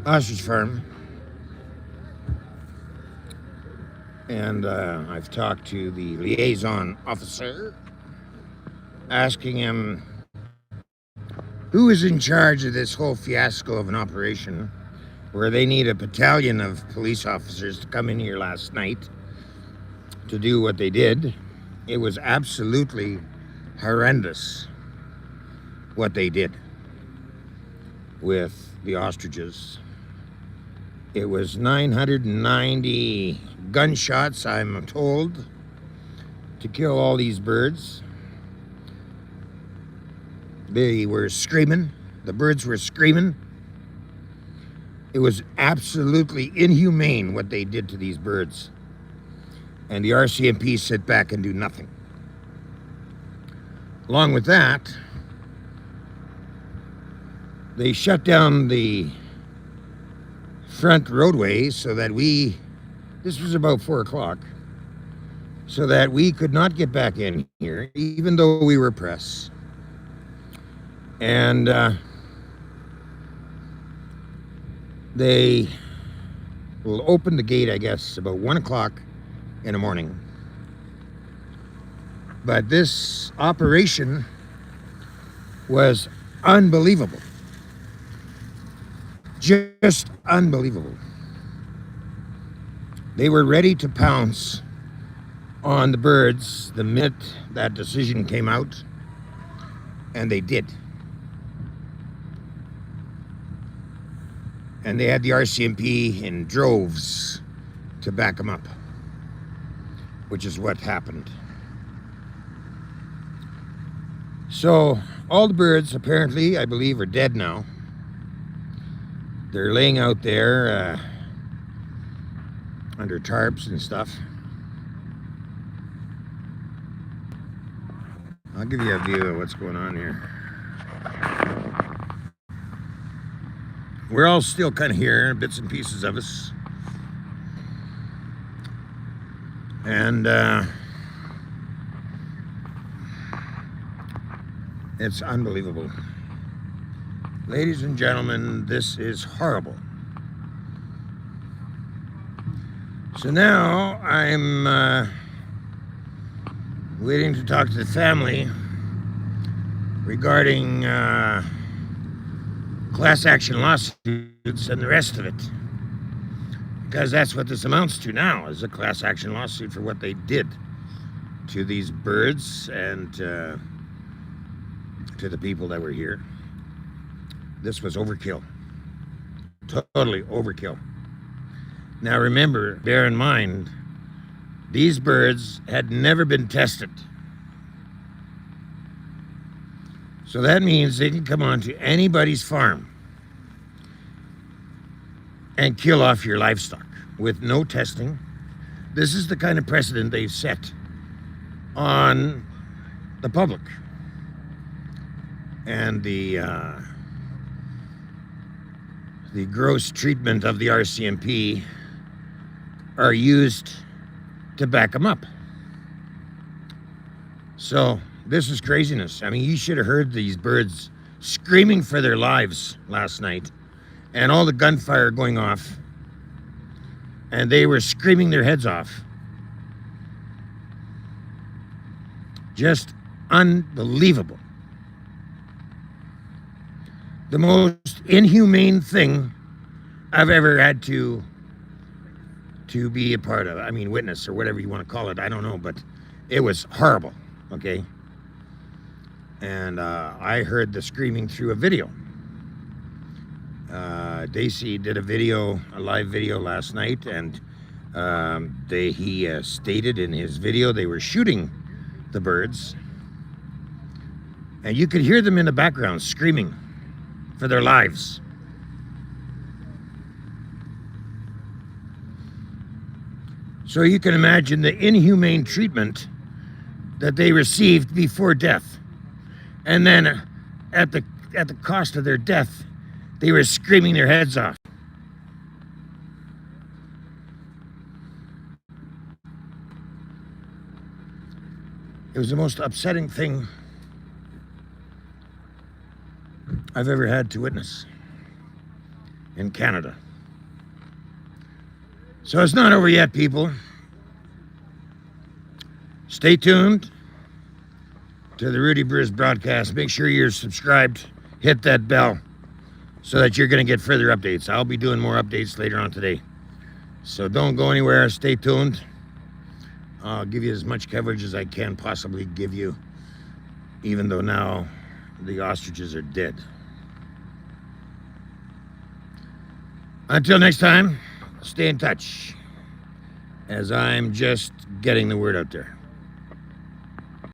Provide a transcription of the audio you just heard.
ostrich farm, and I've talked to the liaison officer, asking him who is in charge of this whole fiasco of an operation where they need a battalion of police officers to come in here last night to do what they did. It was absolutely horrendous what they did with the ostriches. It was 990 gunshots, I'm told, to kill all these birds. They were screaming. The birds were screaming. It was absolutely inhumane what they did to these birds. And the RCMP sit back and do nothing. Along with that, they shut down the front roadway so that this was about 4 o'clock, so that we could not get back in here, even though we were press. And they will open the gate, I guess, about 1 o'clock in the morning. But this operation was unbelievable. Just unbelievable. They were ready to pounce on the birds the minute that decision came out, and they did. And they had the RCMP in droves to back them up, which is what happened. So all the birds, apparently, I believe, are dead now. They're laying out there under tarps and stuff. I'll give you a view of what's going on here. We're all still kind of here, bits and pieces of us. And it's unbelievable. Ladies and gentlemen, this is horrible. So now I'm waiting to talk to the family regarding class action lawsuits and the rest of it. Because that's what this amounts to now, is a class action lawsuit for what they did to these birds and to the people that were here. This was overkill. Totally overkill. Now remember, bear in mind, these birds had never been tested. So that means they can come onto anybody's farm and kill off your livestock with no testing. This is the kind of precedent they've set on the public. And the gross treatment of the RCMP are used to back them up. So this is craziness. I mean, you should have heard these birds screaming for their lives last night, and all the gunfire going off, and they were screaming their heads off. Just unbelievable. The most inhumane thing I've ever had to be a part of. I mean, witness or whatever you want to call it. I don't know, but it was horrible, okay? And I heard the screaming through a video. Daisy did a live video last night, and he stated in his video they were shooting the birds. And you could hear them in the background screaming for their lives. So you can imagine the inhumane treatment that they received before death. And then at the cost of their death, they were screaming their heads off. It was the most upsetting thing I've ever had to witness in Canada. So it's not over yet, people. Stay tuned to the Ruddi Brews broadcast. Make sure you're subscribed. Hit that bell so that you're going to get further updates. I'll be doing more updates later on today. So don't go anywhere. Stay tuned. I'll give you as much coverage as I can possibly give you, even though now the ostriches are dead. Until next time, stay in touch, as I'm just getting the word out there.